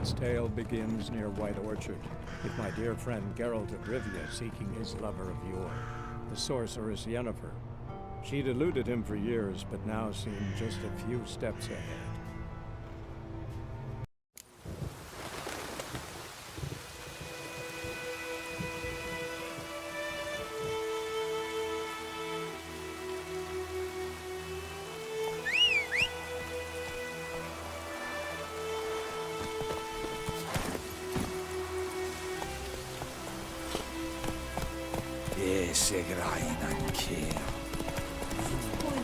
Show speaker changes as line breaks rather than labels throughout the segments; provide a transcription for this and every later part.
its tale begins near White Orchard, with my dear friend Geralt of Rivia seeking his lover of yore, the sorceress Yennefer. She'd eluded him for years, but now seemed just a few steps ahead.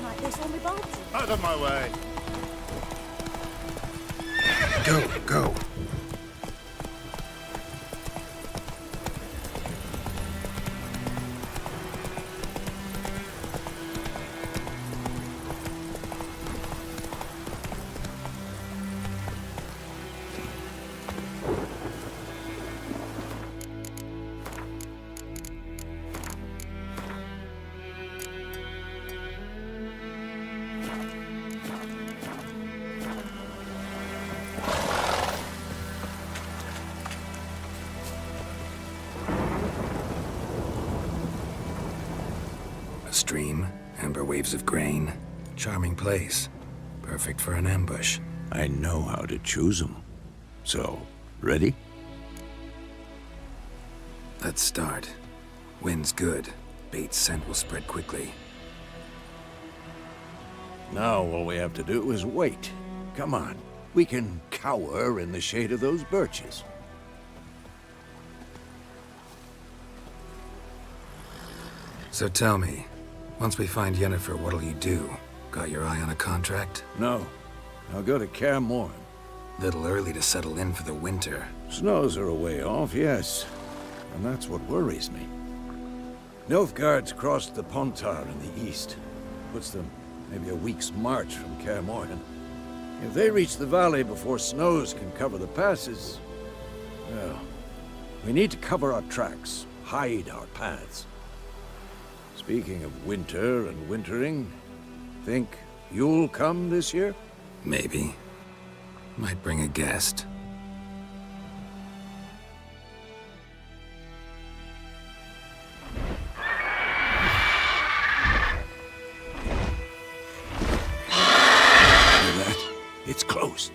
Like this on my boat.
Out of my way!
Go! A stream, amber waves of grain. Charming place. Perfect for an ambush.
I know how to choose them. So, ready?
Let's start. Wind's good. Bait's scent will spread quickly.
Now all we have to do is wait. Come on. We can cower in the shade of those birches.
So tell me, once we find Yennefer, what'll you do? Got your eye on a contract?
No. I'll go to Kaer Morhen.
Little early to settle in for the winter.
Snows are a way off, yes. And that's what worries me. Nilfgaard's crossed the Pontar in the east. Puts them maybe a week's march from Kaer Morhen. If they reach the valley before snows can cover the passes, well, we need to cover our tracks, hide our paths. Speaking of winter and wintering, think you'll come this year?
Maybe. Might bring a guest.
Hear that? It's close.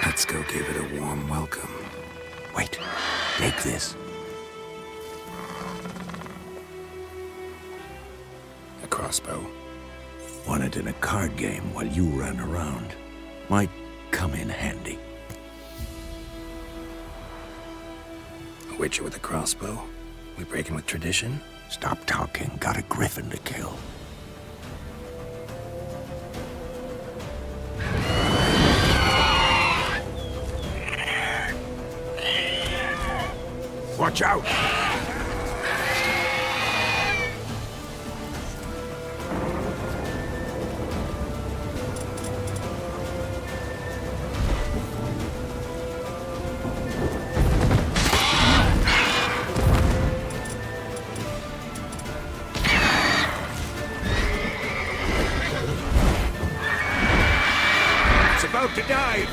Let's go give it a warm welcome.
Wait, take this.
A crossbow.
Won it in a card game while you ran around. Might come in handy.
A witcher with a crossbow? We breaking with tradition?
Stop talking. Got a griffin to kill. Watch out! It's about to dive!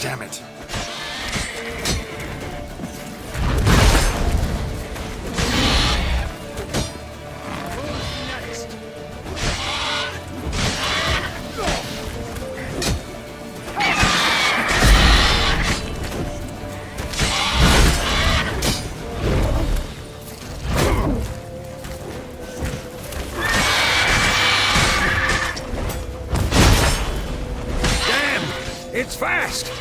Damn it.
It's fast!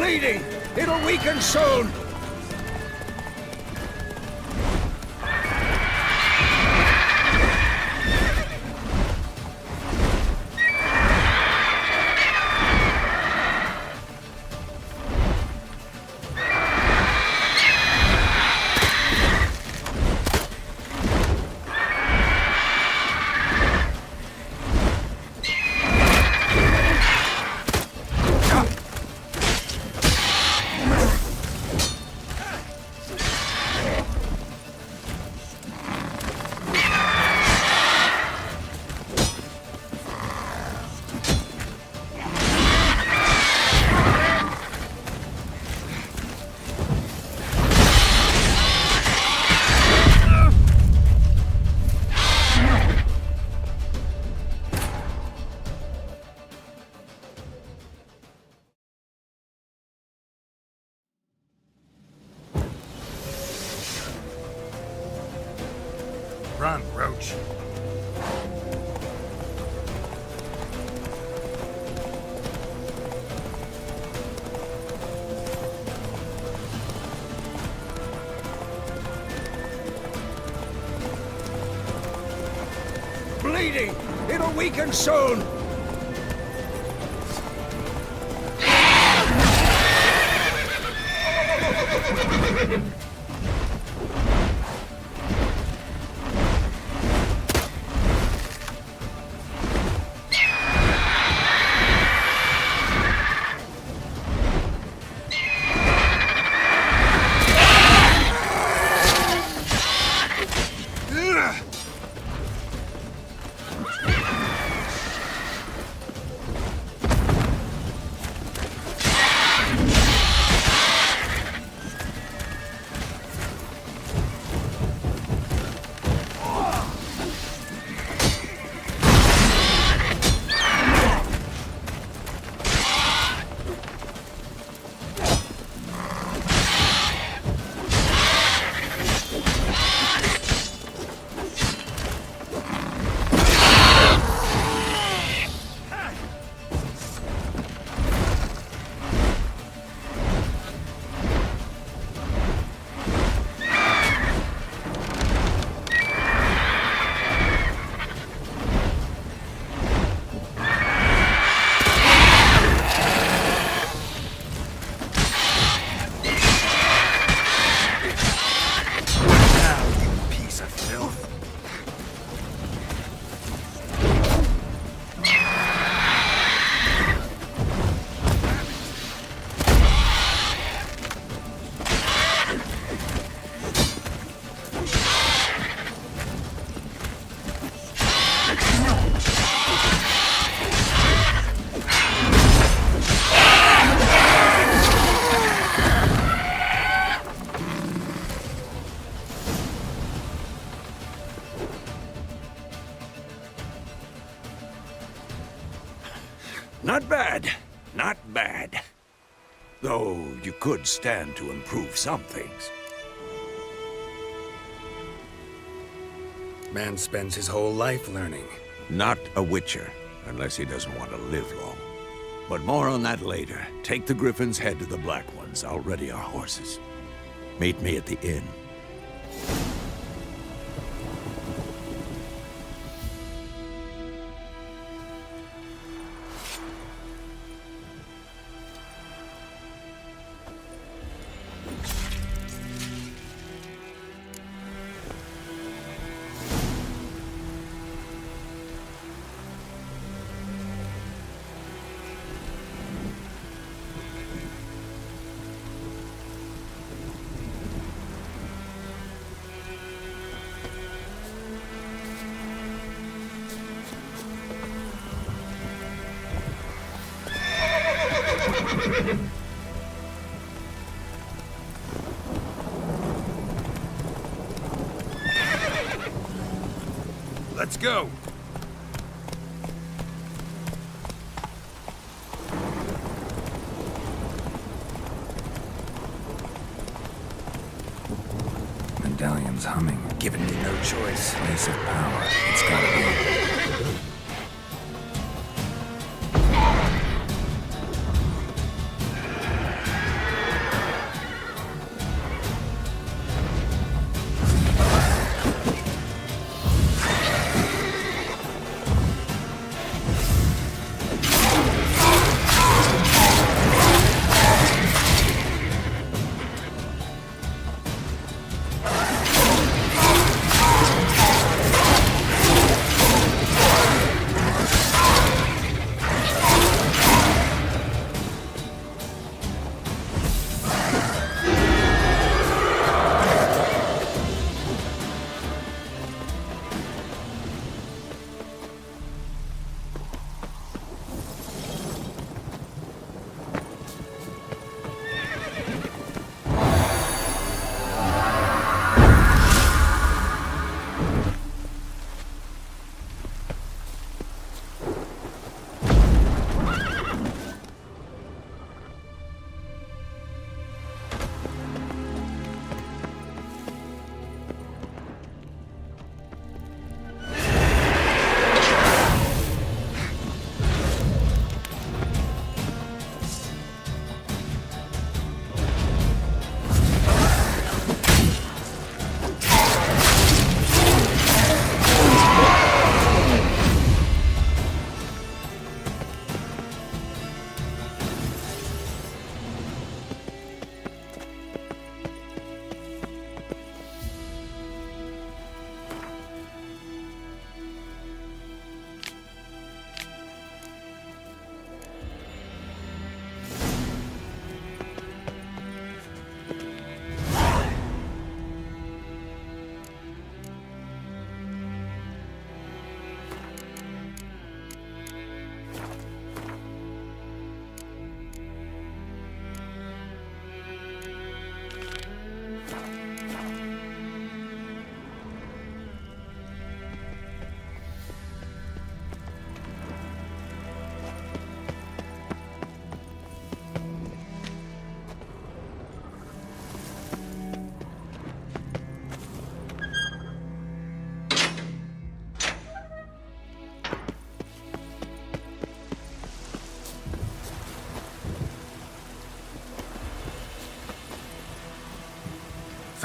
Bleeding! It'll weaken soon!
Run, Roach.
Bleeding! It'll weaken soon! Not bad. Not bad. Though you could stand to improve some things.
Man spends his whole life learning.
Not a Witcher, unless he doesn't want to live long. But more on that later. Take the Griffin's head to the Black Ones. I'll ready our horses. Meet me at the inn.
Let's go!
Medallion's humming, giving me no choice. Place of power. It's gotta be.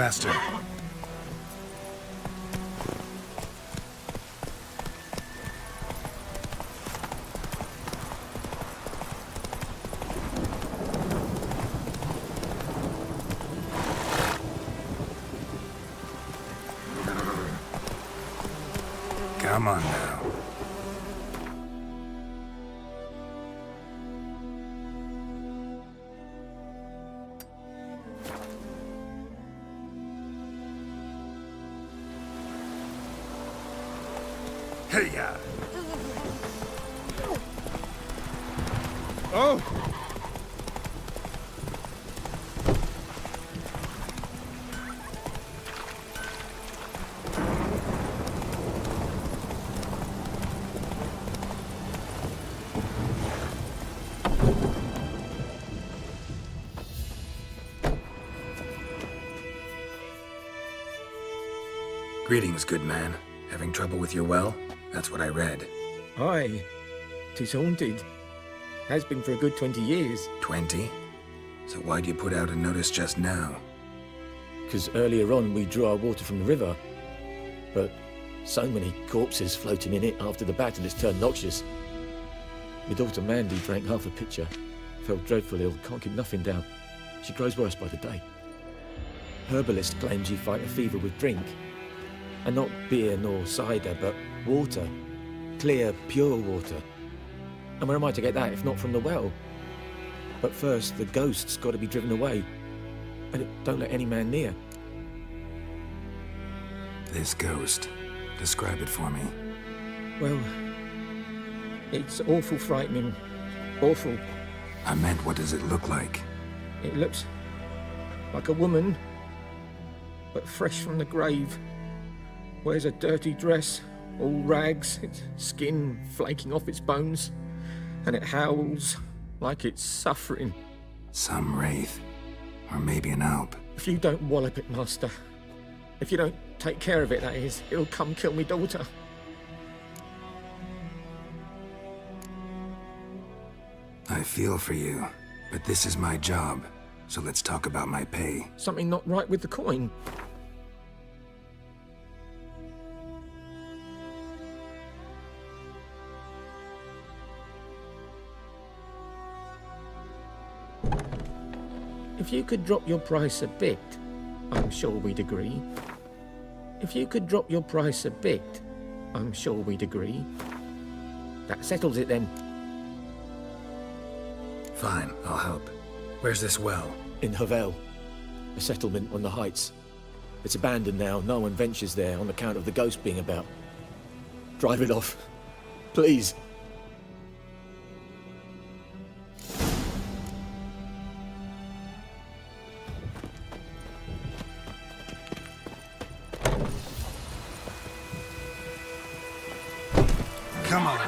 faster. Come on now. Hey-ya!
Oh!
Greetings, good man. Having trouble with your well? That's what I read.
Aye, 'tis haunted. Has been for a good 20 years.
20? So why'd you put out a notice just now?
'Cause earlier on we drew our water from the river. But so many corpses floating in it after the battle it's turned noxious. My daughter Mandy drank half a pitcher. Fell dreadful ill, can't keep nothing down. She grows worse by the day. Herbalist claims you fight a fever with drink. And not beer nor cider, but water. Clear, pure water. And where am I to get that if not from the well? But first, the ghost's got to be driven away. And it don't let any man near.
This ghost. Describe it for me.
Well, it's awful frightening. Awful.
I meant, what does it look like?
It looks like a woman, but fresh from the grave. Wears a dirty dress, all rags, its skin flaking off its bones, and it howls like it's suffering.
Some wraith. Or maybe an alp.
If you don't wallop it, Master, if you don't take care of it, that is, it'll come kill me daughter.
I feel for you, but this is my job, so let's talk about my pay.
Something not right with the coin. If you could drop your price a bit, I'm sure we'd agree. If you could drop your price a bit, I'm sure we'd agree. That settles it then.
Fine, I'll help. Where's this well?
In Havel, a settlement on the heights. It's abandoned now, no one ventures there on account of the ghost being about. Drive it off, please.
Come on.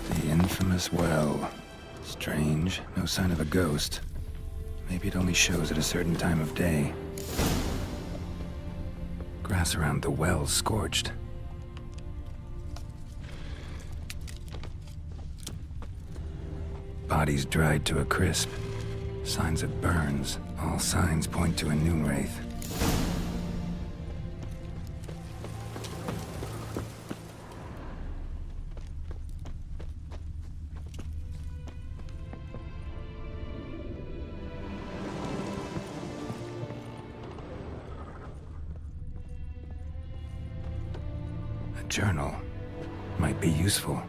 The infamous well. Strange, no sign of a ghost. Maybe it only shows at a certain time of day. Grass around the well's scorched. Bodies dried to a crisp. Signs of burns. All signs point to a noon wraith. A journal might be useful.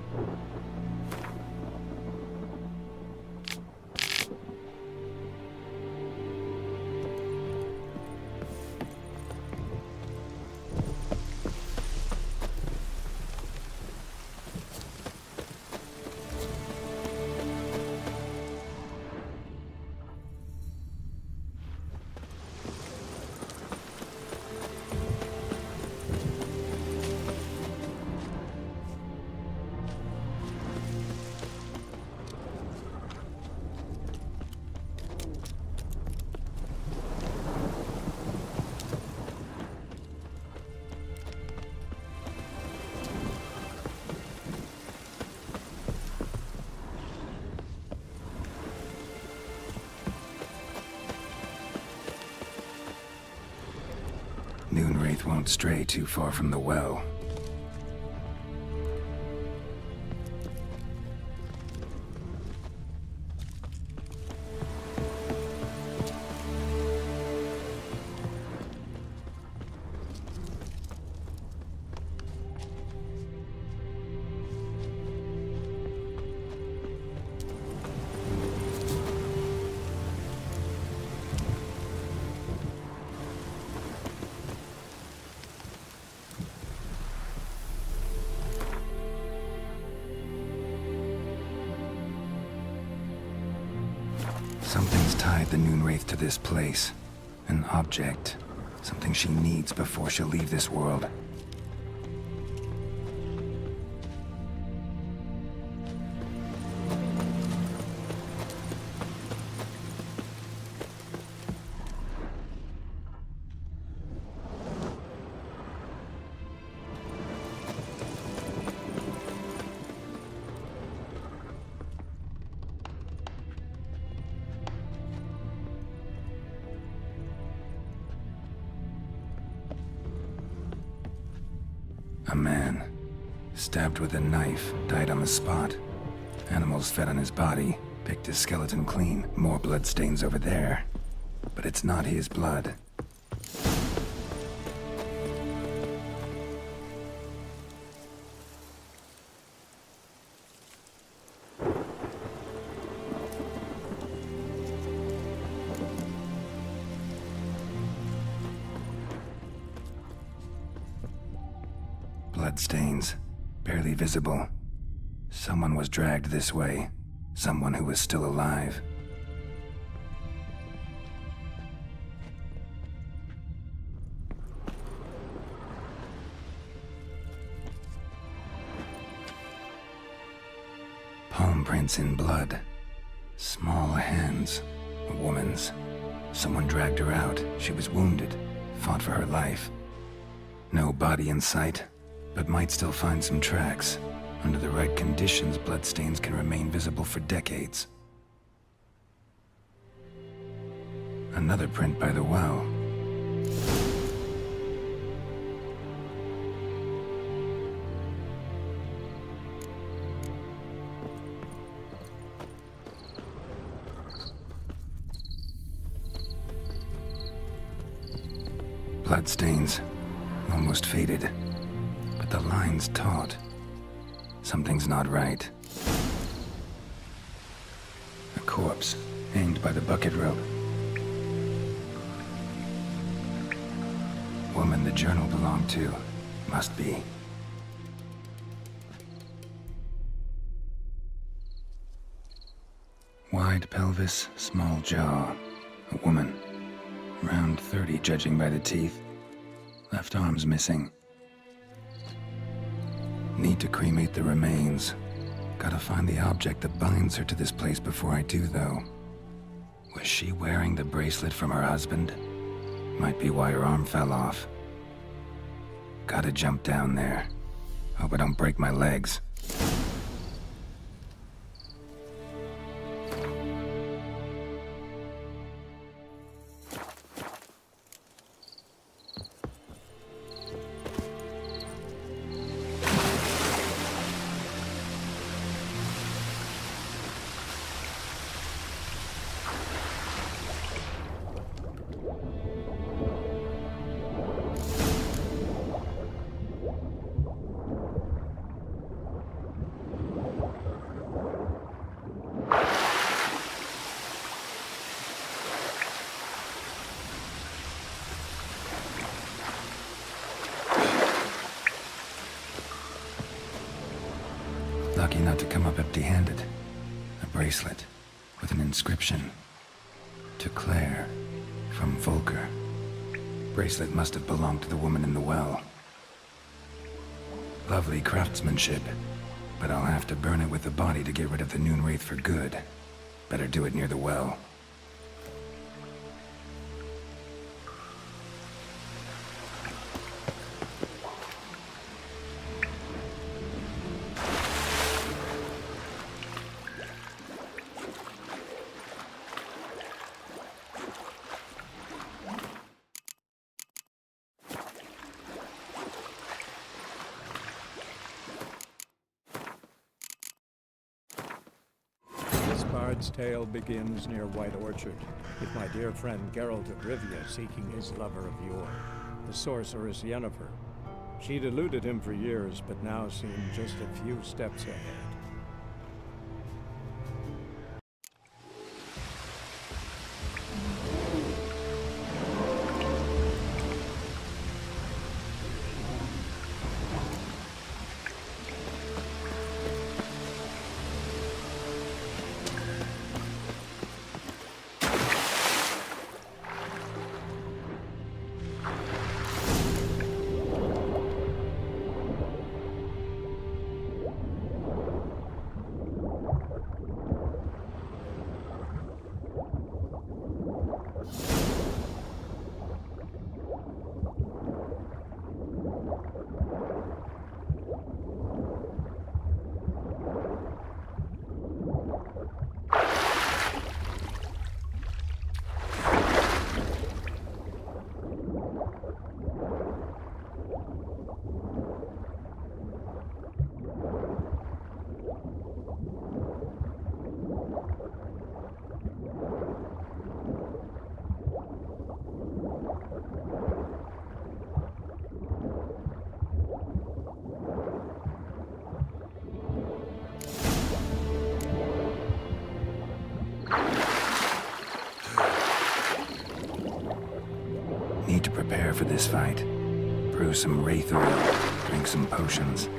Noonwraith won't stray too far from the well. Something's tied the Noonwraith to this place. An object. Something she needs before she'll leave this world. A man, stabbed with a knife, died on the spot. Animals fed on his body, picked his skeleton clean. More bloodstains over there. But it's not his blood. Bloodstains, barely visible. Someone was dragged this way. Someone who was still alive. Palm prints in blood. Small hands. A woman's. Someone dragged her out. She was wounded. Fought for her life. No body in sight, but might still find some tracks. Under the right conditions, bloodstains can remain visible for decades. Another print by the well. Bloodstains, almost faded. But the line's taut. Something's not right. A corpse, hanged by the bucket rope. Woman the journal belonged to. Must be. Wide pelvis, small jaw. A woman. Around 30, judging by the teeth. Left arm's missing. Need to cremate the remains. Gotta find the object that binds her to this place before I do, though. Was she wearing the bracelet from her husband? Might be why her arm fell off. Gotta jump down there. Hope I don't break my legs. Lucky not to come up empty-handed. A bracelet with an inscription. To Claire, from Volker. Bracelet must have belonged to the woman in the well. Lovely craftsmanship, but I'll have to burn it with the body to get rid of the Noonwraith for good. Better do it near the well.
Its tale begins near White Orchard, with my dear friend Geralt of Rivia seeking his lover of yore, the sorceress Yennefer. She'd eluded him for years, but now seemed just a few steps ahead.
Need to prepare for this fight. Brew some wraith oil, drink some potions.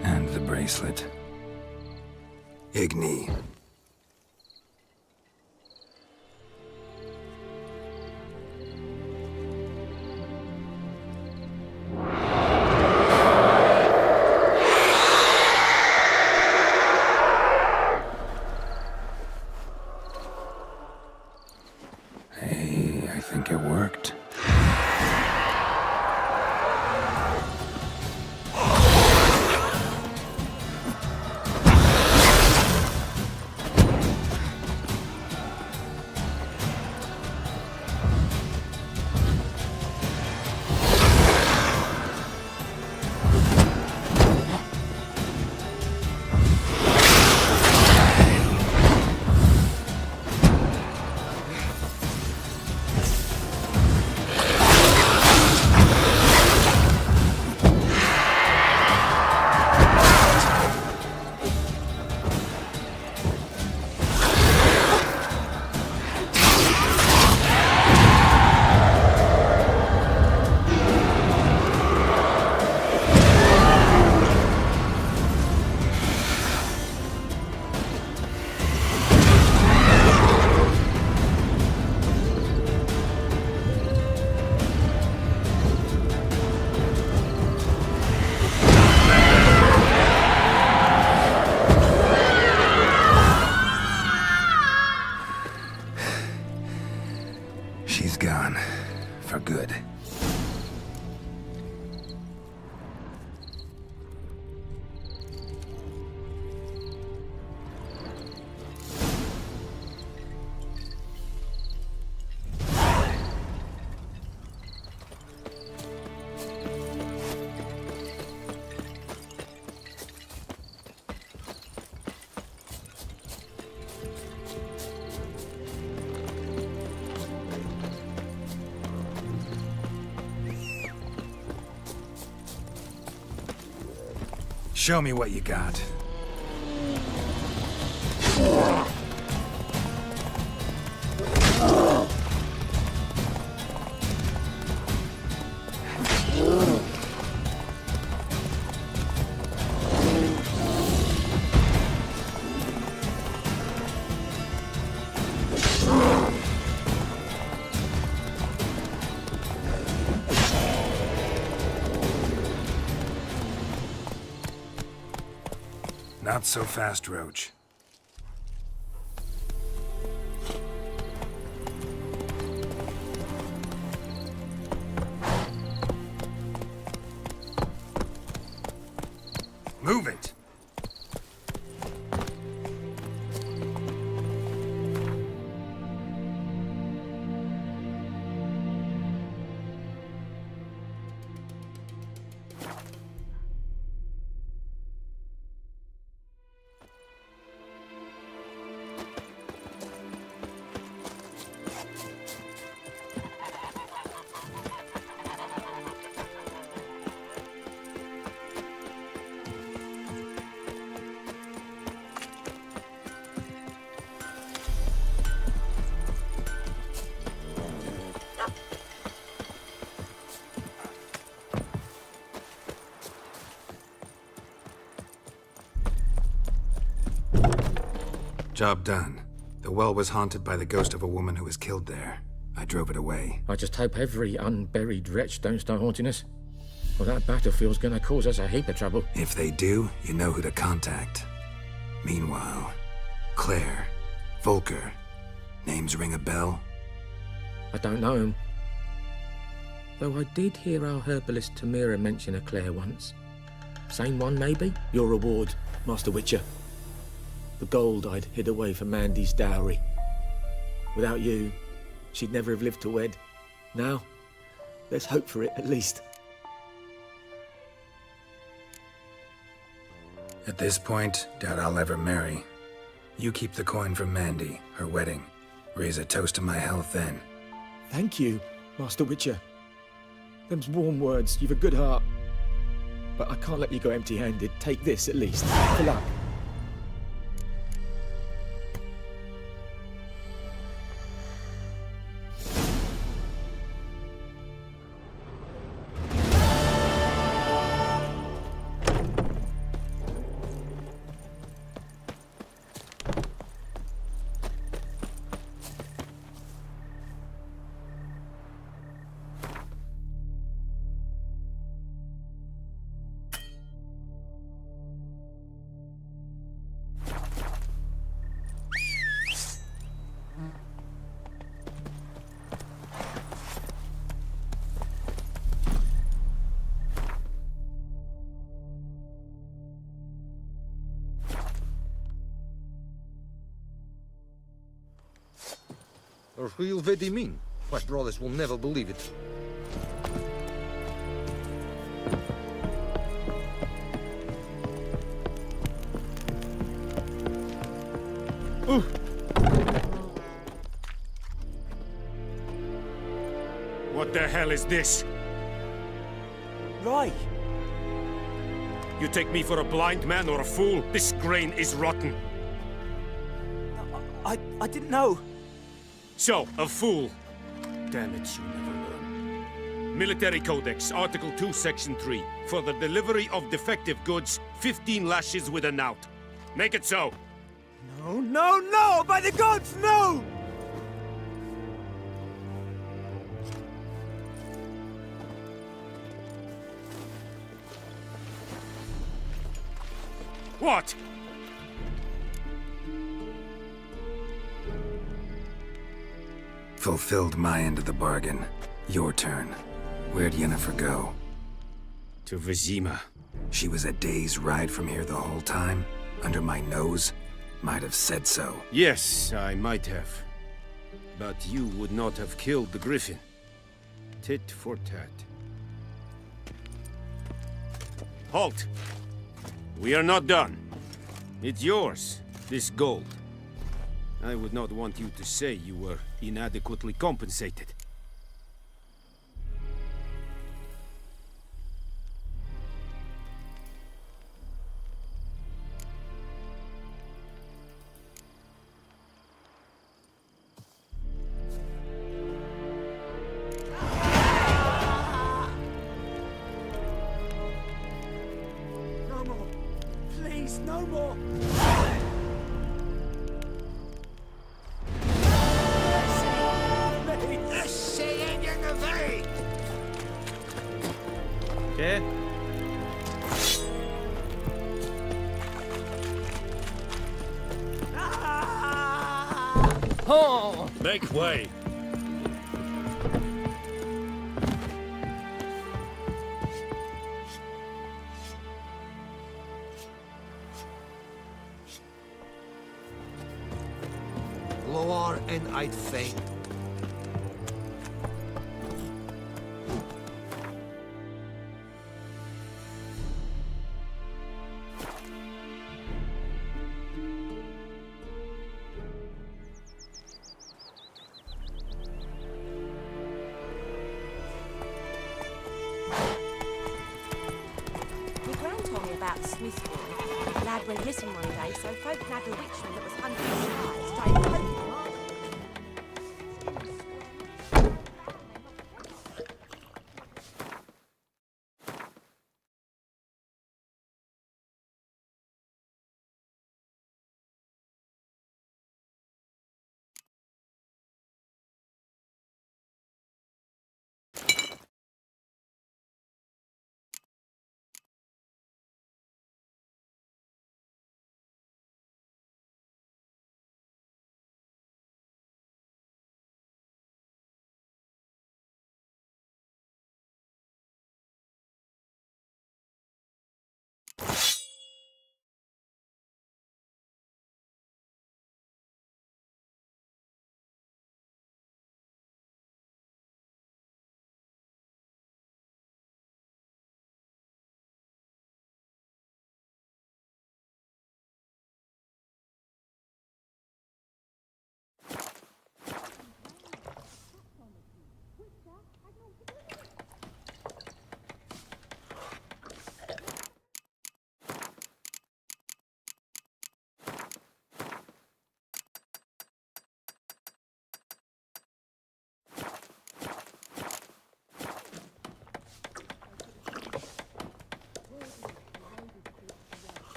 And the bracelet. Igni. Hey, I think it worked. Show me what you got. Not so fast, Roach. Move it! Job done. The well was haunted by the ghost of a woman who was killed there. I drove it away.
I just hope every unburied wretch don't start haunting us. Well, that battlefield's gonna cause us a heap of trouble.
If they do, you know who to contact. Meanwhile, Claire, Volker, names ring a bell?
I don't know him. Though I did hear our herbalist Tamira mention a Claire once. Same one, maybe? Your reward, Master Witcher. The gold I'd hid away for Mandy's dowry. Without you, she'd never have lived to wed. Now, let's hope for it, at least.
At this point, doubt I'll ever marry. You keep the coin from Mandy, her wedding. Raise a toast to my health then.
Thank you, Master Witcher. Them's warm words. You've a good heart. But I can't let you go empty-handed. Take this, at least. For luck.
Or who'll weet die mean? My brothers will never believe it.
Ooh. What the hell is this?
Right.
You take me for a blind man or a fool? This grain is rotten.
I didn't know.
So, a fool. Damn it, you never learn. Military Codex, Article 2, Section 3. For the delivery of defective goods, 15 lashes with a knout. Make it so.
No, no, no! By the gods, no!
What?
Fulfilled my end of the bargain. Your turn. Where'd Yennefer go?
To Vizima.
She was a day's ride from here the whole time? Under my nose? Might have said so.
Yes, I might have. But you would not have killed the Griffin. Tit for tat. Halt! We are not done. It's yours, this gold. I would not want you to say you were inadequately compensated.
Oh!
Make way!
Lower and I'd faint.
My gran told me about Smithfield. The lad went missing one day, so folk nabbed a witchman that was hunting spies, straight to Hunting.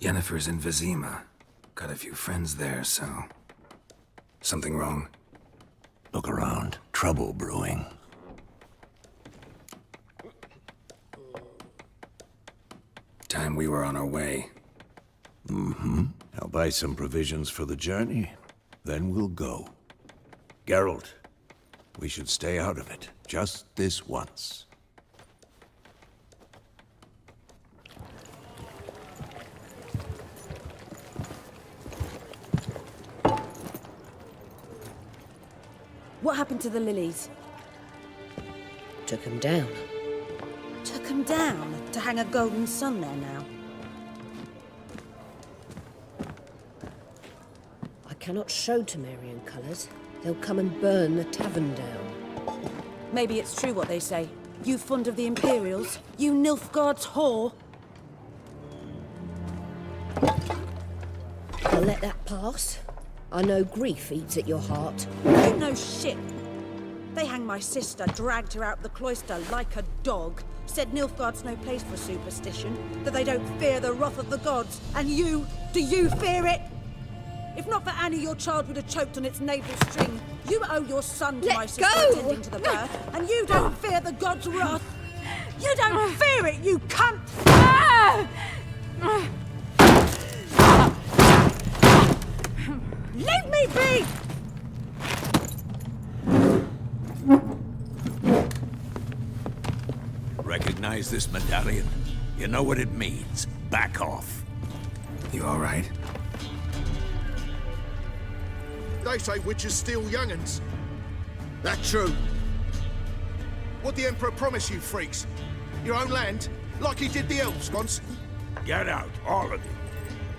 Yennefer's in Vizima. Got a few friends there, so... Something wrong?
Look around. Trouble brewing.
Time we were on our way.
Mm-hmm. I'll buy some provisions for the journey. Then we'll go. Geralt, we should stay out of it. Just this once.
What happened to the lilies?
Took him down.
Took them down to hang a golden sun there now.
I cannot show Temerian colours. They'll come and burn the tavern down.
Maybe it's true what they say. You fond of the Imperials? You Nilfgaard's whore?
I'll let that pass. I know grief eats at your heart.
You know shit. They hanged my sister, dragged her out the cloister like a dog. Said Nilfgaard's no place for superstition, that they don't fear the wrath of the gods. And you, do you fear it? If not for Annie, your child would have choked on its navel string. You owe your son to my sister attending to the birth, and you don't fear the gods' wrath. You don't fear it, you cunt! Leave me be!
Recognize this medallion? You know what it means. Back off.
You all right?
They say witches steal young'uns. That true? What'd the Emperor promise you, freaks? Your own land? Like he did the elves once?
Get out, all of you.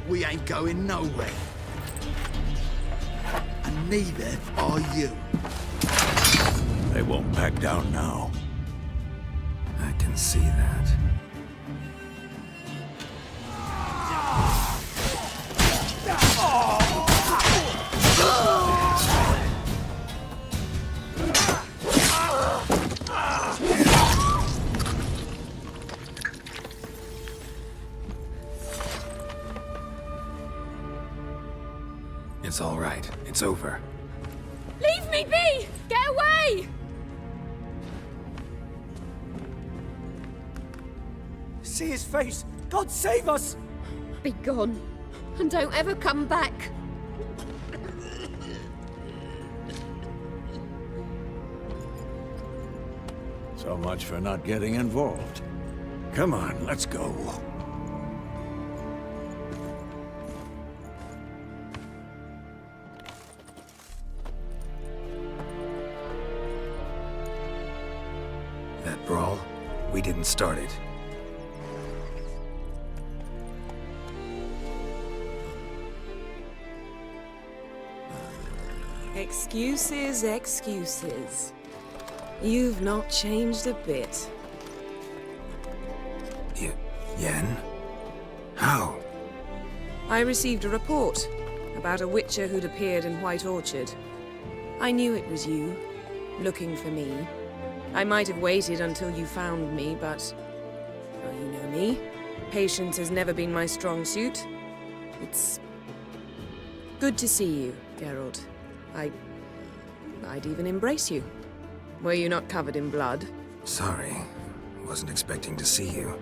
We ain't going nowhere. And neither are you.
They won't back down now.
I can see that. It's all right. It's over.
Leave me be! Get away!
See his face! God save us!
Be gone. And don't ever come back.
So much for not getting involved. Come on, let's go.
That brawl, we didn't start it.
Excuses, excuses. You've not changed a bit.
Yen? How?
I received a report about a witcher who'd appeared in White Orchard. I knew it was you, looking for me. I might have waited until you found me, but... well, you know me. Patience has never been my strong suit. It's... good to see you, Geralt. I'd even embrace you. Were you not covered in blood?
Sorry. Wasn't expecting to see you.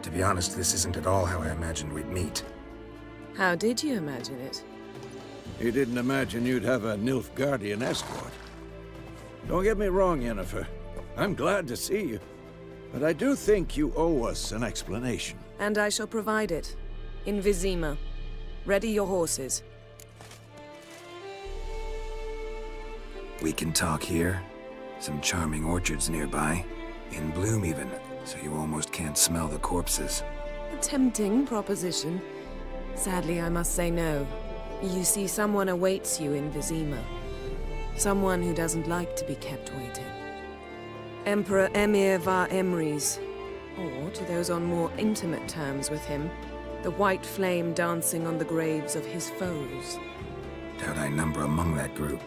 To be honest, this isn't at all how I imagined we'd meet.
How did you imagine it?
You didn't imagine you'd have a Nilfgaardian escort. Don't get me wrong, Yennefer. I'm glad to see you. But I do think you owe us an explanation.
And I shall provide it. In Vizima. Ready your horses.
We can talk here. Some charming orchards nearby. In bloom even, so you almost can't smell the corpses.
A tempting proposition. Sadly, I must say no. You see, someone awaits you in Vizima. Someone who doesn't like to be kept waiting. Emperor Emir var Emrys. Or, to those on more intimate terms with him, the white flame dancing on the graves of his foes.
Doubt I number among that group.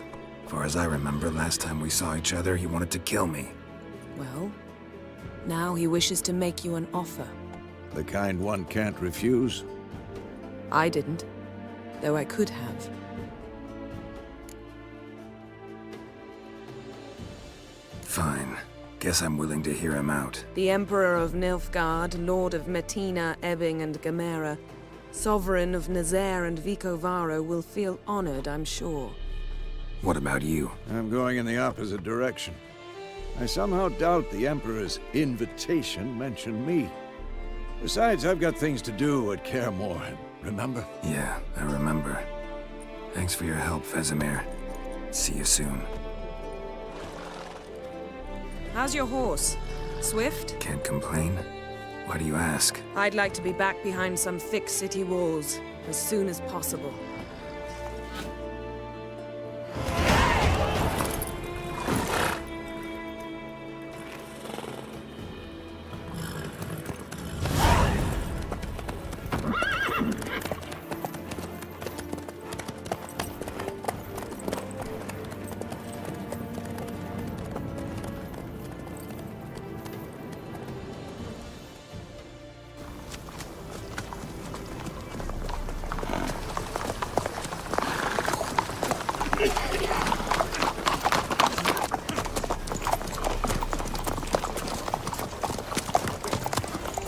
Far as I remember, last time we saw each other, he wanted to kill me.
Well, now he wishes to make you an offer.
The kind one can't refuse?
I didn't, though I could have.
Fine. Guess I'm willing to hear him out.
The Emperor of Nilfgaard, Lord of Metina, Ebbing, and Gamera, Sovereign of Nazaire and Vicovaro will feel honored, I'm sure.
What about you?
I'm going in the opposite direction. I somehow doubt the Emperor's invitation mentioned me. Besides, I've got things to do at Kaer Morhen, remember?
Yeah, I remember. Thanks for your help, Vesemir. See you soon.
How's your horse? Swift?
Can't complain. Why do you ask?
I'd like to be back behind some thick city walls as soon as possible.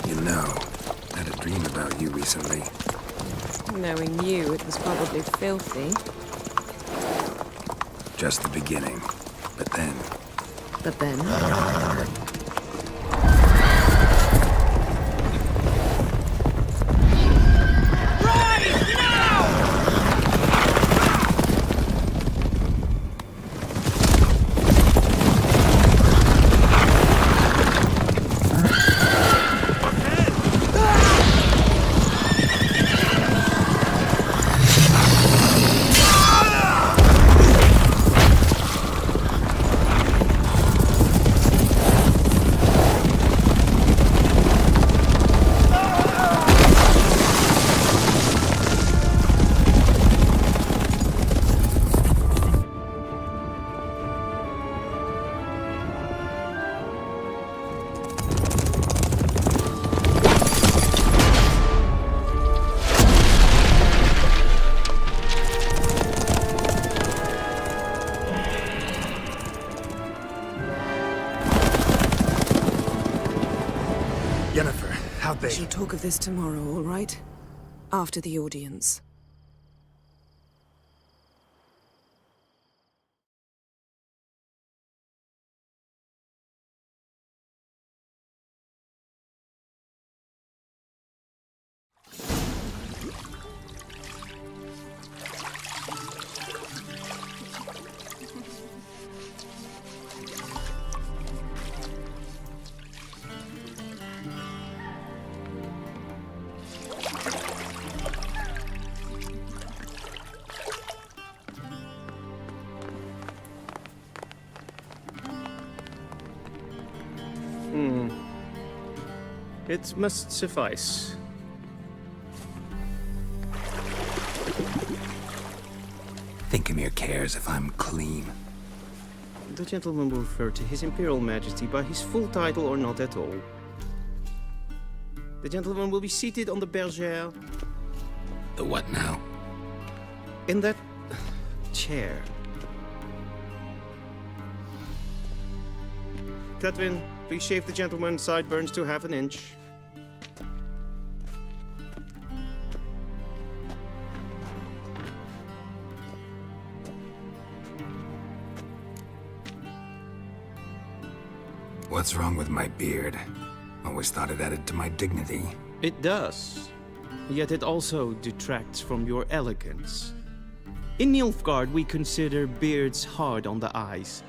You know, I had a dream about you recently.
Knowing you, it was probably filthy.
Just the beginning. But then...
But then?
Yennefer, how'd they...
We shall talk of this tomorrow, all right? After the audience.
It must suffice.
Thinkamere cares if I'm clean.
The gentleman will refer to His Imperial Majesty by his full title or not at all. The gentleman will be seated on the bergère.
The what now?
In that chair. Catwin, please shave the gentleman's sideburns to half an inch.
What's wrong with my beard? Always thought it added to my dignity.
It does. Yet it also detracts from your elegance. In Nilfgaard, we consider beards hard on the eyes.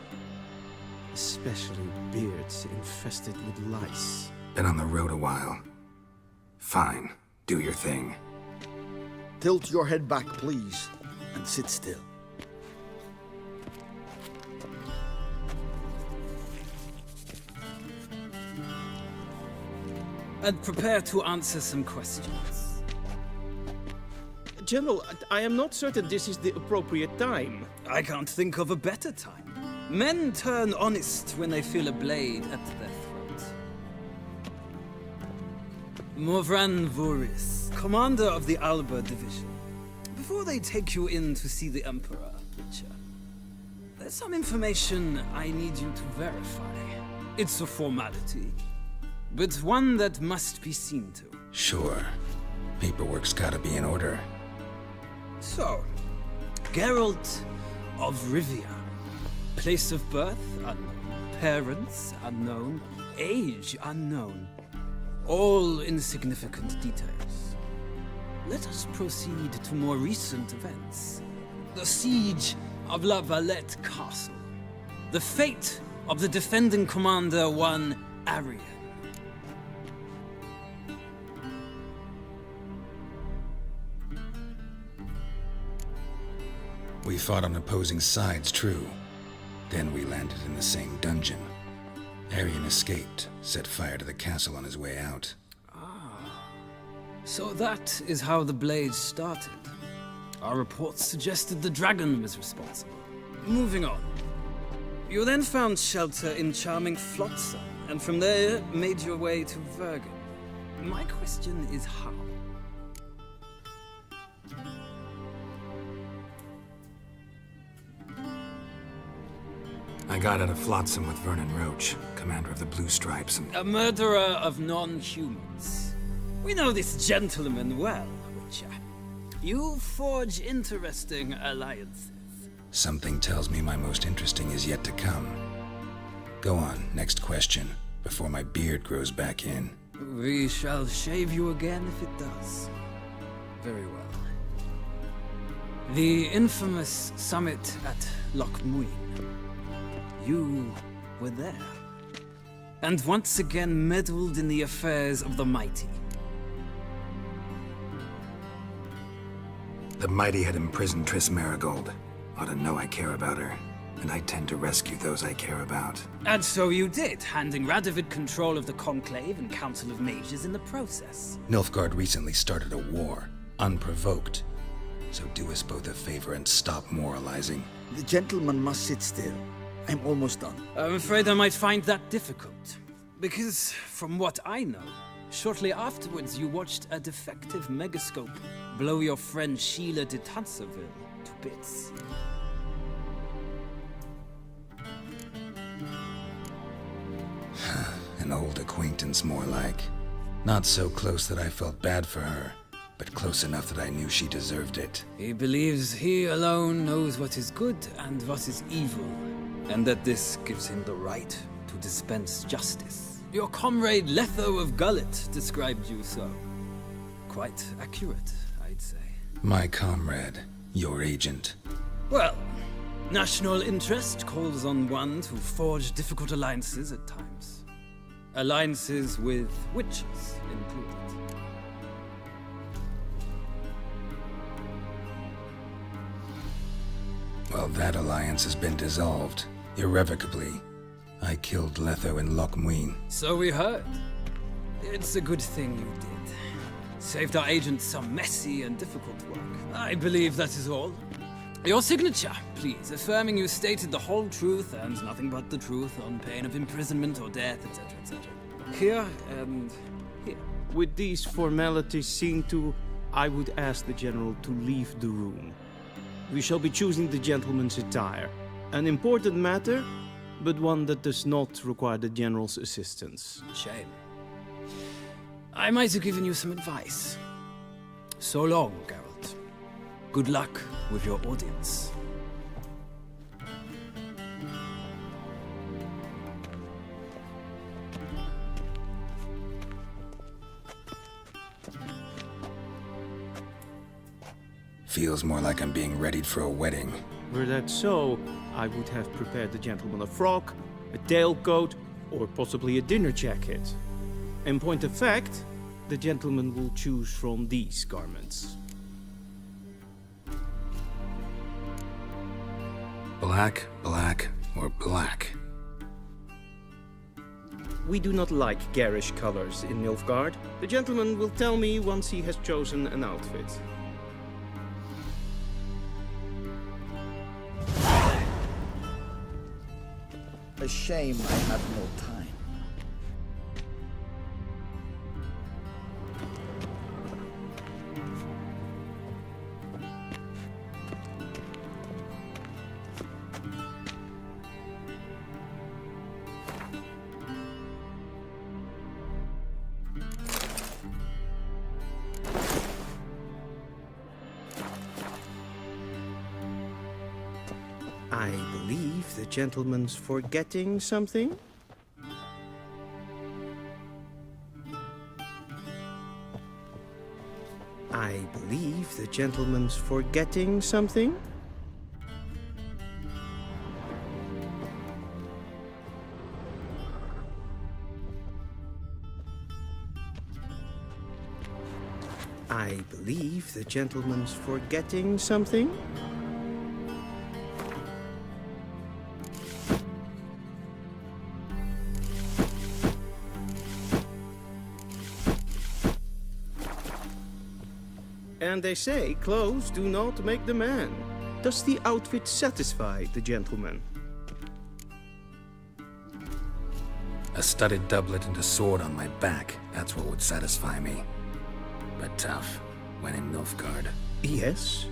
Especially beards infested with lice.
Been on the road a while. Fine, do your thing.
Tilt your head back, please, and sit still.
And prepare to answer some questions.
General, I am not certain this is the appropriate time.
I can't think of a better time. Men turn honest when they feel a blade at their throat. Morvran Voris, commander of the Alba Division. Before they take you in to see the Emperor, Witcher, there's some information I need you to verify. It's a formality, but one that must be seen to.
Sure. Paperwork's gotta be in order.
So, Geralt of Rivia. Place of birth unknown. Parents unknown. Age unknown. All insignificant details. Let us proceed to more recent events. The siege of La Valette Castle. The fate of the defending commander, one Arian.
We fought on opposing sides, true. Then we landed in the same dungeon. Arian escaped, set fire to the castle on his way out.
So that is how the Blade started. Our reports suggested the dragon was responsible. Moving on. You then found shelter in charming Flotsam, and from there made your way to Vergen. My question is how?
I got out of Flotsam with Vernon Roach, commander of the Blue Stripes, and...
A murderer of non-humans. We know this gentleman well, Witcher. You forge interesting alliances.
Something tells me my most interesting is yet to come. Go on, next question, before my beard grows back in.
We shall shave you again if it does. Very well. The infamous summit at Loch Muin. You were there. And once again meddled in the affairs of the mighty.
The mighty had imprisoned Triss Marigold. Ought to know I care about her, and I tend to rescue those I care about.
And so you did, handing Radovid control of the Conclave and Council of Mages in the process.
Nilfgaard recently started a war, unprovoked. So do us both a favor and stop moralizing.
The gentleman must sit still. I'm almost done.
I'm afraid I might find that difficult. Because, from what I know, shortly afterwards you watched a defective megascope blow your friend Sheila de Tanserville to bits.
An old acquaintance, more like. Not so close that I felt bad for her, but close enough that I knew she deserved it.
He believes he alone knows what is good and what is evil, and that this gives him the right to dispense justice. Your comrade Letho of Gullet described you so. Quite accurate, I'd say.
My comrade, your agent.
Well, national interest calls on one to forge difficult alliances at times. Alliances with witches included.
Well, that alliance has been dissolved, irrevocably. I killed Letho in Loch Muin.
So we heard. It's a good thing you did. Saved our agent some messy and difficult work. I believe that is all. Your signature, please, affirming you stated the whole truth and nothing but the truth on pain of imprisonment or death, etc., etc. Here and here.
With these formalities seen to, I would ask the General to leave the room. We shall be choosing the gentleman's attire. An important matter, but one that does not require the General's assistance.
Shame. I might have given you some advice. So long, Geralt. Good luck with your audience.
Feels more like I'm being readied for a wedding.
Were that so, I would have prepared the gentleman a frock, a tailcoat, or possibly a dinner jacket. In point of fact, the gentleman will choose from these garments.
Black, black, or black?
We do not like garish colors in Nilfgaard. The gentleman will tell me once he has chosen an outfit.
A shame I have no time.
I believe the gentleman's forgetting something. I believe the gentleman's forgetting something. I believe the gentleman's forgetting something. And they say clothes do not make the man. Does the outfit satisfy the gentleman?
A studded doublet and a sword on my back, that's what would satisfy me. But tough, when in Nilfgaard.
Yes?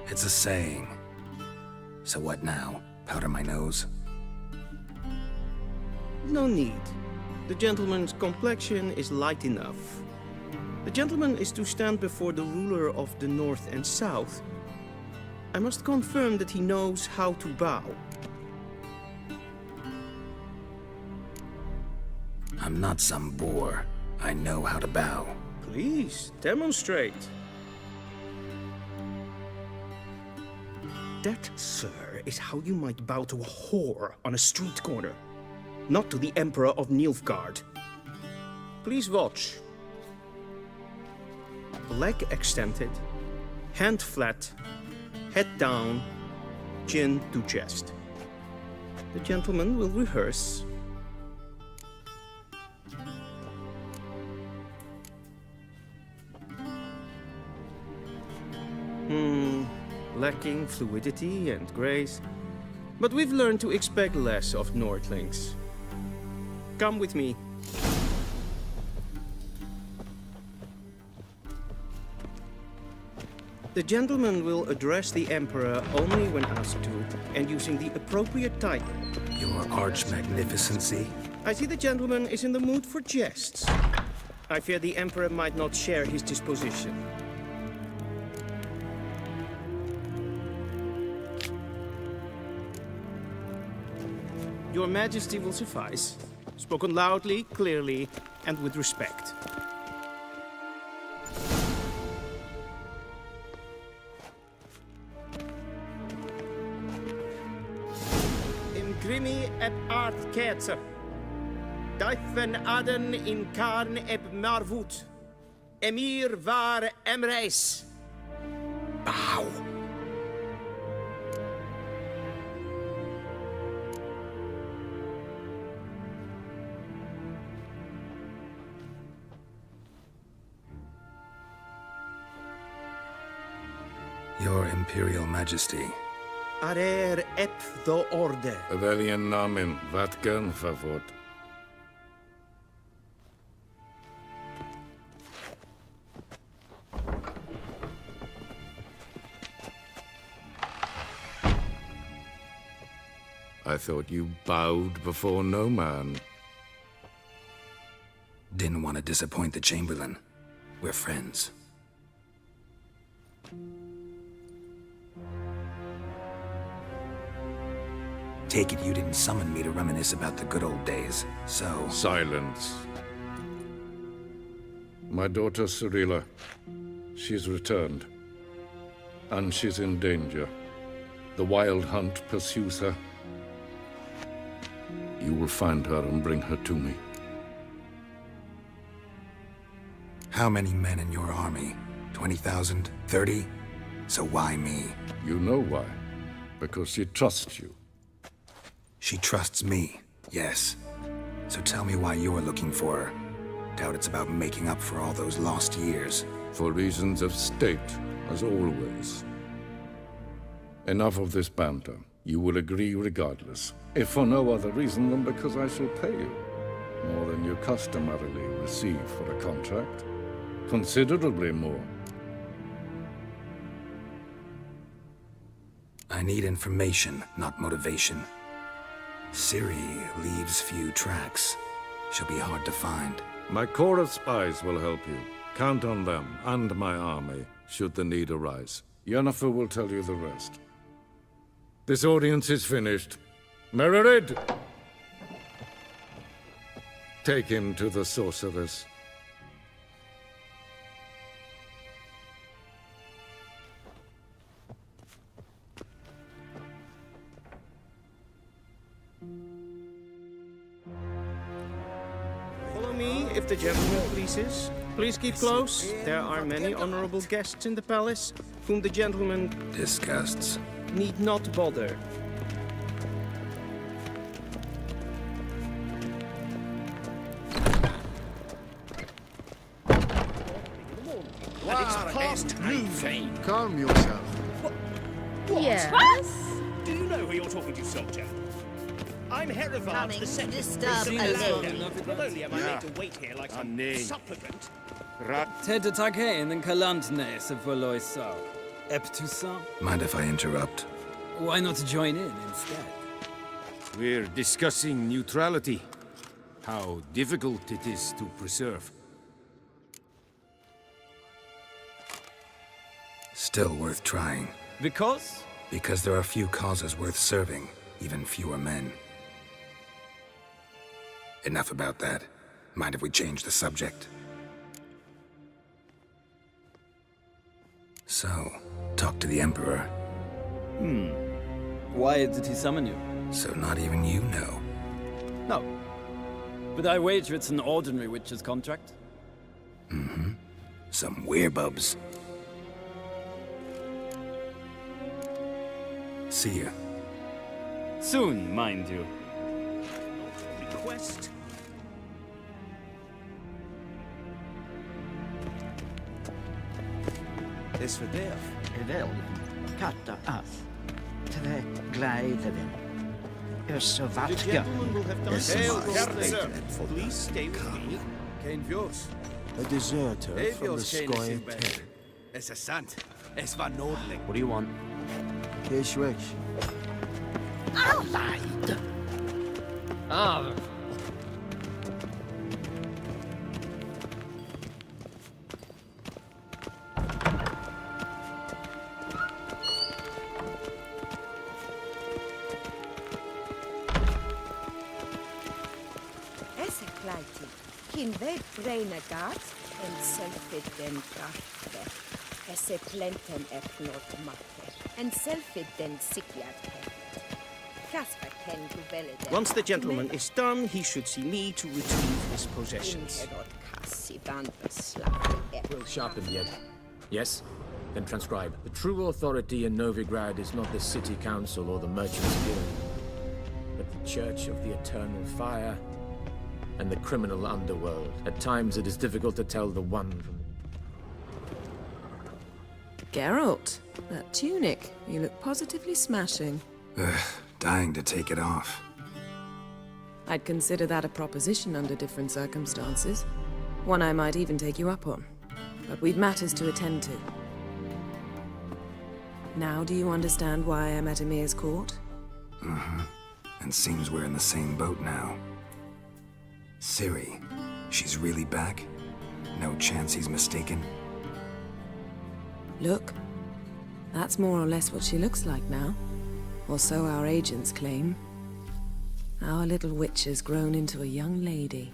It's a saying. So what now? Powder my nose?
No need. The gentleman's complexion is light enough. The gentleman is to stand before the ruler of the North and South. I must confirm that he knows how to bow.
I'm not some boor. I know how to bow.
Please, demonstrate. That, sir, is how you might bow to a whore on a street corner, not to the Emperor of Nilfgaard. Please watch. Leg extended, hand flat, head down, chin to chest. The gentleman will rehearse. Lacking fluidity and grace, but we've learned to expect less of Nordlings. Come with me. The gentleman will address the Emperor only when asked to, and using the appropriate title.
Your arch magnificency?
I see the gentleman is in the mood for jests. I fear the Emperor might not share his disposition. Your Majesty will suffice. Spoken loudly, clearly, and with respect. Imgrimi eb art ketzer. Daifen aden in karn eb marvut. Emir var emreis.
Bow.
Your Imperial Majesty.
Arer ep the orde.
Velian namen, vatgen favot. I thought you bowed before no man.
Didn't want to disappoint the Chamberlain. We're friends. Take it you didn't summon me to reminisce about the good old days, so...
Silence. My daughter Cyrilla, she's returned. And she's in danger. The Wild Hunt pursues her. You will find her and bring her to me.
How many men in your army? 20,000? 30? So why me?
You know why. Because she trusts you.
She trusts me, yes. So tell me why you're looking for her. Doubt it's about making up for all those lost years.
For reasons of state, as always. Enough of this banter. You will agree regardless. If for no other reason than because I shall pay you. More than you customarily receive for a contract. Considerably more.
I need information, not motivation. Ciri leaves few tracks. She'll be hard to find.
My corps of spies will help you. Count on them, and my army, should the need arise. Yennefer will tell you the rest. This audience is finished. Mererid! Take him to the sorceress.
Follow me, if the gentleman pleases. Please keep close. There are many honorable guests in the palace, whom the gentleman
disgusts.
Need not bother.
Calm yourself.
Yes?
Do you know who you're talking to, soldier? I'm Herivard, the second.
disturb a lady.
Not only am I made to wait here like some supplicant.
Ted Takein and Kalantne se Voloisa. Eptusa?
Mind if I interrupt?
Why not join in instead?
We're discussing neutrality. How difficult it is to preserve.
Still worth trying.
Because?
Because there are few causes worth serving, even fewer men. Enough about that. Mind if we change the subject? So, talk to the Emperor.
Why did he summon you?
So not even you know.
No. But I wager it's an ordinary witch's contract.
Mm-hmm. Some werebubs. See ya.
Soon, mind you.
Request.
Is for death. Vel, katta af. Tre gleidevin.
The gentleman will have done Please stay with me.
Kein Vjors.
A deserter from the Sky Ten.
Es ist sant. Es war notlich.
What do you want? Here's your wish.
Allied!
in ved Brenegat en selfie den krafte. Esse plenten eknot matte. En selfie den sikjat Kasper ken guvelle.
Once the gentleman is done, he should see me to retrieve his possessions.
We'll sharpen the edge. Yes? Then transcribe. The true authority in Novigrad is not the city council or the merchants guild, but the Church of the Eternal Fire and the criminal underworld. At times it is difficult to tell the one from
Geralt, that tunic. You look positively smashing.
Ugh, dying to take it off.
I'd consider that a proposition under different circumstances. One I might even take you up on. But we've matters to attend to. Now do you understand why I'm at Emir's court?
Mm-hmm. And seems we're in the same boat now. Ciri, she's really back? No chance he's mistaken?
Look, that's more or less what she looks like now. Or so our agents claim. Our little witch has grown into a young lady.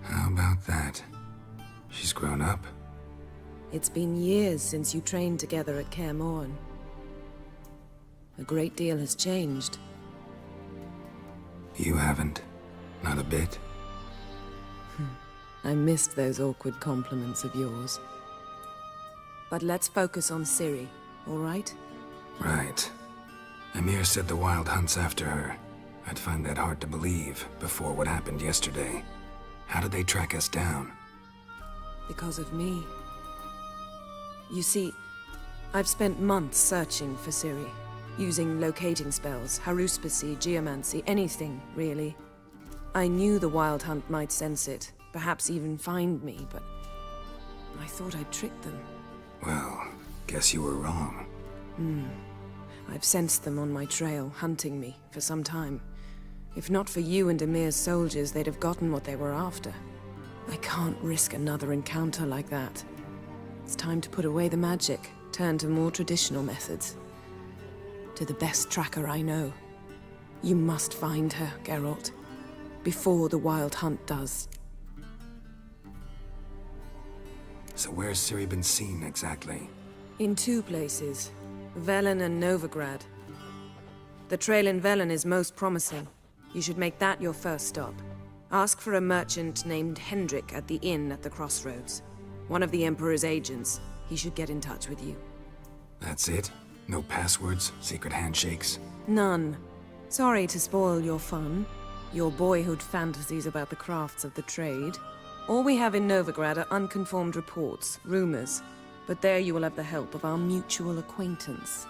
How about that? She's grown up?
It's been years since you trained together at Kaer Morhen. A great deal has changed.
You haven't. Not a bit.
I missed those awkward compliments of yours. But let's focus on Ciri, all right?
Right. Emir said the Wild Hunt's after her. I'd find that hard to believe before what happened yesterday. How did they track us down?
Because of me. You see, I've spent months searching for Ciri, using locating spells, haruspicy, geomancy, anything, really. I knew the Wild Hunt might sense it, perhaps even find me, but I thought I'd tricked them.
Well, guess you were wrong.
I've sensed them on my trail, hunting me, for some time. If not for you and Emir's soldiers, they'd have gotten what they were after. I can't risk another encounter like that. It's time to put away the magic, turn to more traditional methods. To the best tracker I know. You must find her, Geralt. Before the Wild Hunt does.
So where's Ciri been seen exactly?
In two places. Velen and Novigrad. The trail in Velen is most promising. You should make that your first stop. Ask for a merchant named Hendrik at the inn at the crossroads. One of the Emperor's agents. He should get in touch with you.
That's it? No passwords, secret handshakes?
None. Sorry to spoil your fun. Your boyhood fantasies about the crafts of the trade. All we have in Novigrad are unconfirmed reports, rumors. But there you will have the help of our mutual acquaintance.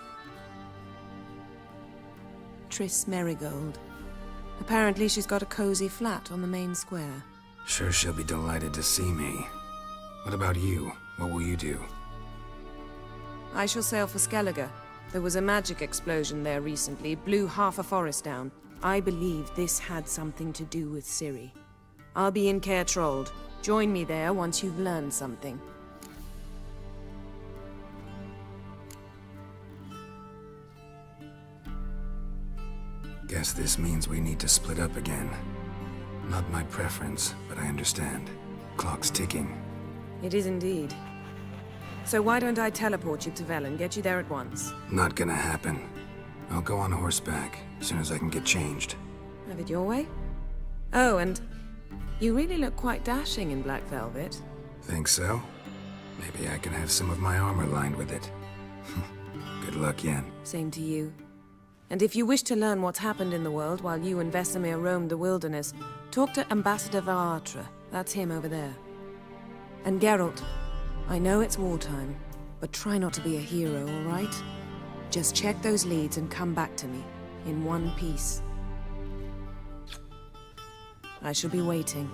Triss Merigold. Apparently she's got a cozy flat on the main square.
Sure she'll be delighted to see me. What about you? What will you do?
I shall sail for Skellige. There was a magic explosion there recently, blew half a forest down. I believe this had something to do with Ciri. I'll be in Caer Trold. Join me there once you've learned something.
Guess this means we need to split up again. Not my preference, but I understand. Clock's ticking.
It is indeed. So why don't I teleport you to Velen, get you there at once?
Not gonna happen. I'll go on horseback, as soon as I can get changed.
Have it your way? Oh, and you really look quite dashing in black velvet.
Think so? Maybe I can have some of my armor lined with it. Good luck, Yen.
Same to you. And if you wish to learn what's happened in the world while you and Vesemir roamed the wilderness, talk to Ambassador Varatra. That's him over there. And Geralt, I know it's wartime, but try not to be a hero, all right? Just check those leads and come back to me, in one piece. I shall be waiting.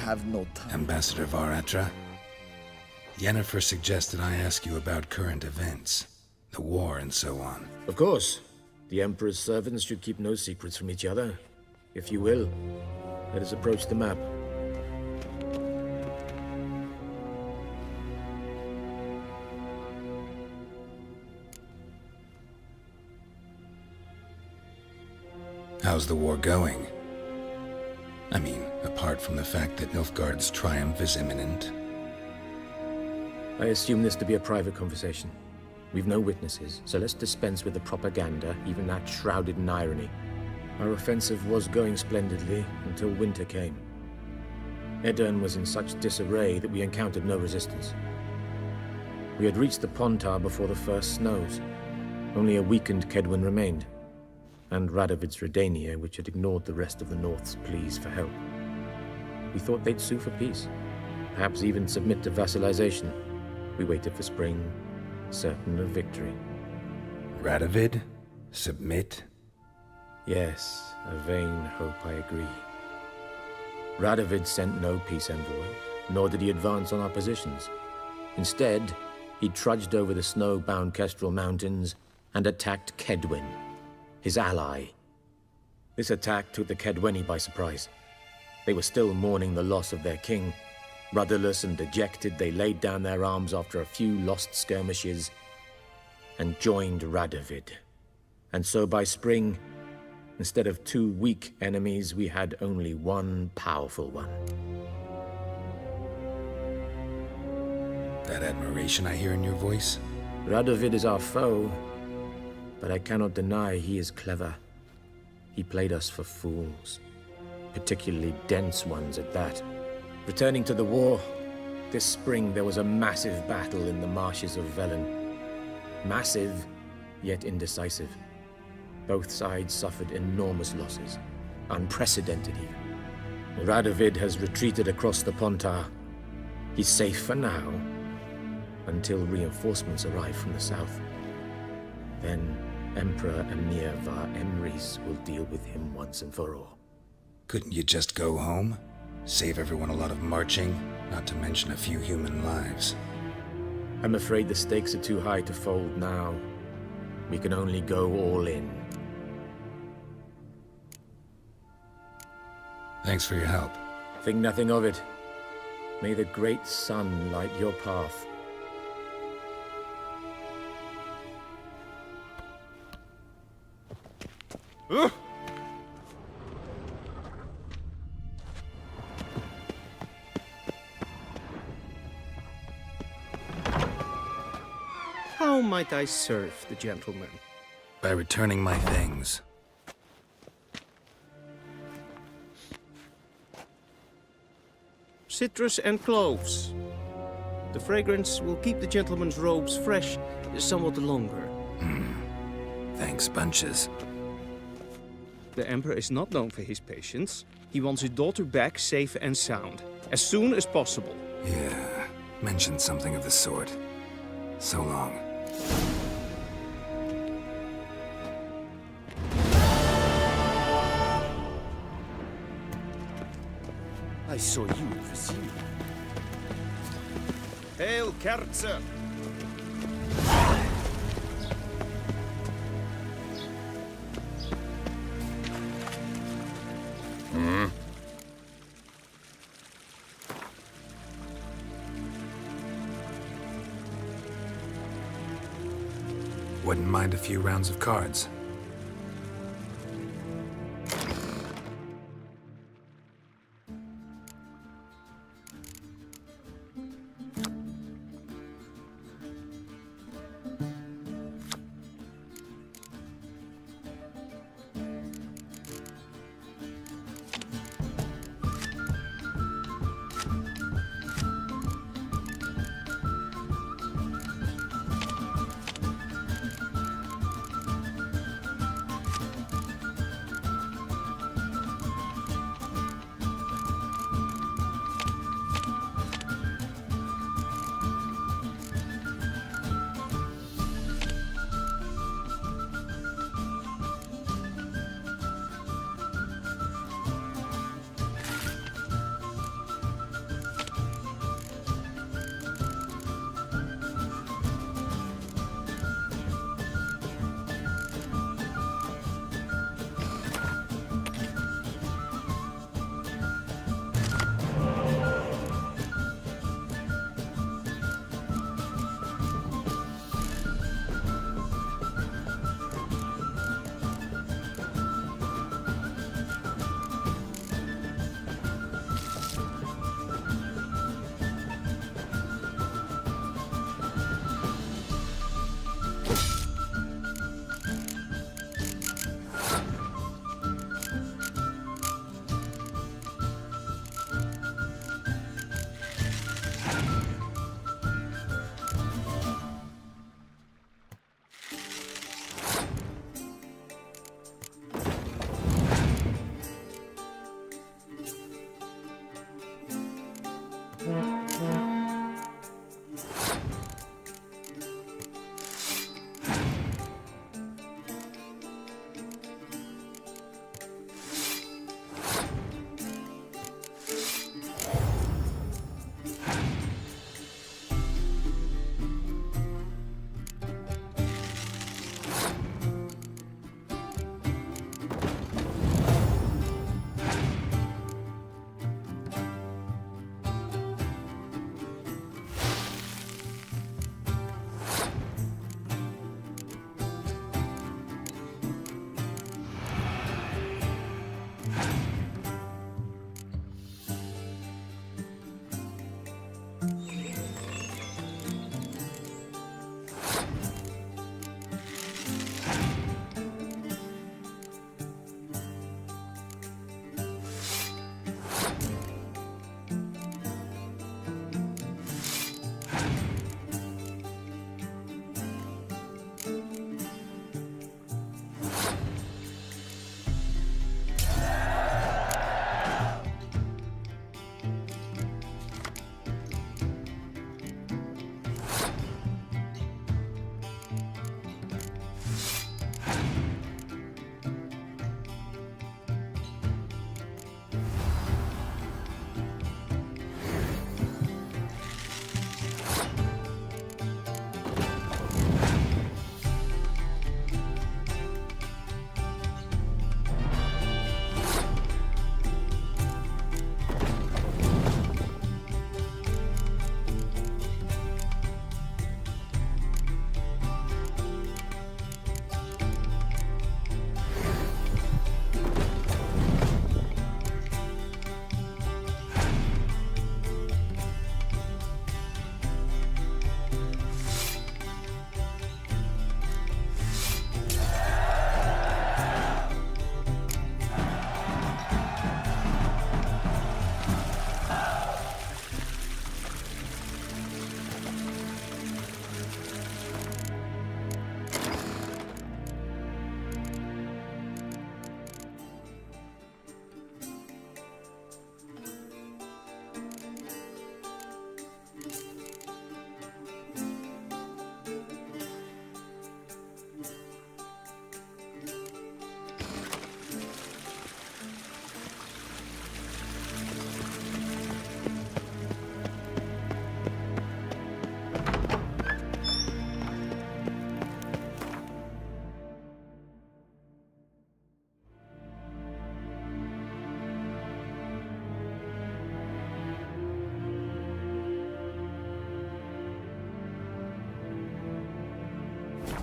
have no time.
Ambassador Varatra, Yennefer suggested I ask you about current events, the war and so on.
Of course. The Emperor's servants should keep no secrets from each other. If you will, let us approach the map.
How's the war going? I mean, apart from the fact that Nilfgaard's triumph is imminent.
I assume this to be a private conversation. We've no witnesses, so let's dispense with the propaganda, even that shrouded in irony. Our offensive was going splendidly until winter came. Edirn was in such disarray that we encountered no resistance. We had reached the Pontar before the first snows. Only a weakened Kedwen remained, and Radovid's Redania, which had ignored the rest of the North's pleas for help. We thought they'd sue for peace, perhaps even submit to vassalization. We waited for spring, certain of victory.
Radovid? Submit?
Yes, a vain hope, I agree. Radovid sent no peace envoy, nor did he advance on our positions. Instead, he trudged over the snow-bound Kestrel Mountains and attacked Kedwen, his ally. This attack took the Kedweni by surprise. They were still mourning the loss of their king. Rudderless and dejected, they laid down their arms after a few lost skirmishes and joined Radovid. And so by spring, instead of 2 weak enemies, we had only one powerful one.
That admiration I hear in your voice?
Radovid is our foe, but I cannot deny he is clever. He played us for fools, particularly dense ones at that. Returning to the war, this spring there was a massive battle in the marshes of Velen. Massive, yet indecisive. Both sides suffered enormous losses, unprecedented even. Radovid has retreated across the Pontar. He's safe for now, until reinforcements arrive from the south. Then Emperor Emir Var Emrys will deal with him once and for all.
Couldn't you just go home? Save everyone a lot of marching, not to mention a few human lives.
I'm afraid the stakes are too high to fold now. We can only go all in.
Thanks for your help.
Think nothing of it. May the great sun light your path.
How might I serve the gentleman?
By returning my things.
Citrus and cloves. The fragrance will keep the gentleman's robes fresh somewhat longer.
Thanks, bunches.
The Emperor is not known for his patience. He wants his daughter back safe and sound, as soon as possible.
Yeah, mentioned something of the sort. So long.
I saw you in Vizima. Hail, Kerzer!
Wouldn't mind a few rounds of cards.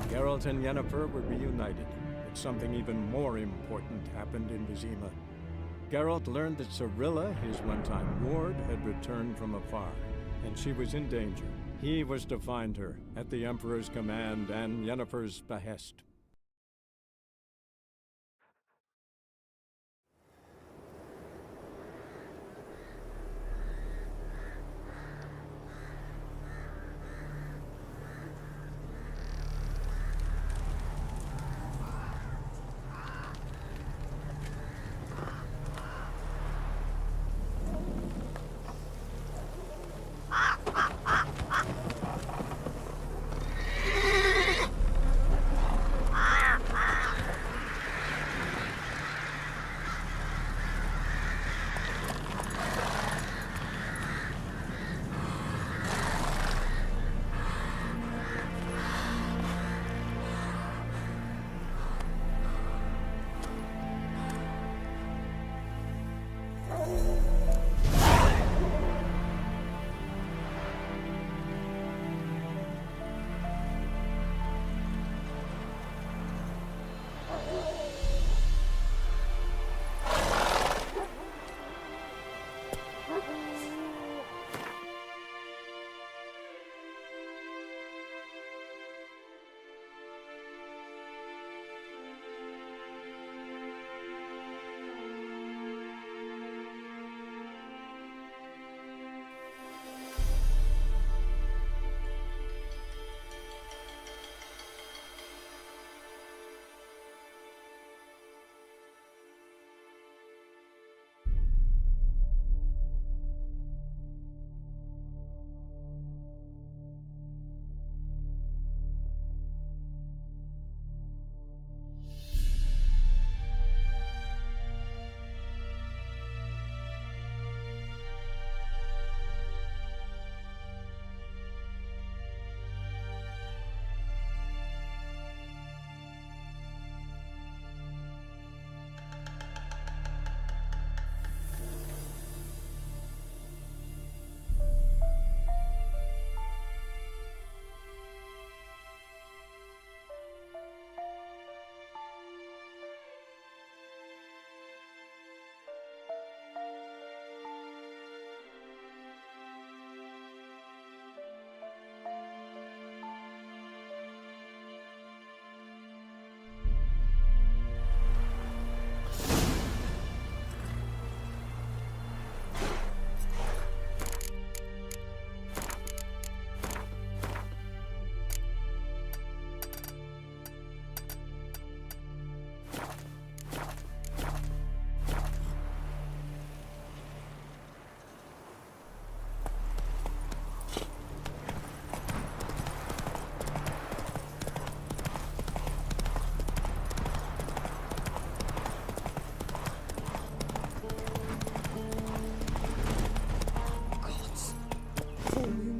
Geralt and Yennefer were reunited, but something even more important happened in Vizima. Geralt learned that Cirilla, his one-time ward, had returned from afar, and she was in danger. He was to find her, at the Emperor's command and Yennefer's behest.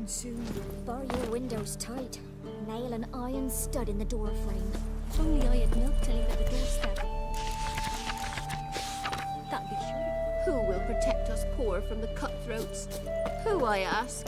Soon. Bar your windows tight. Nail an iron stud in the door frame. If only I had milk to leave at the doorstep. That'd be sure.
Who will protect us poor from the cutthroats? Who, I ask?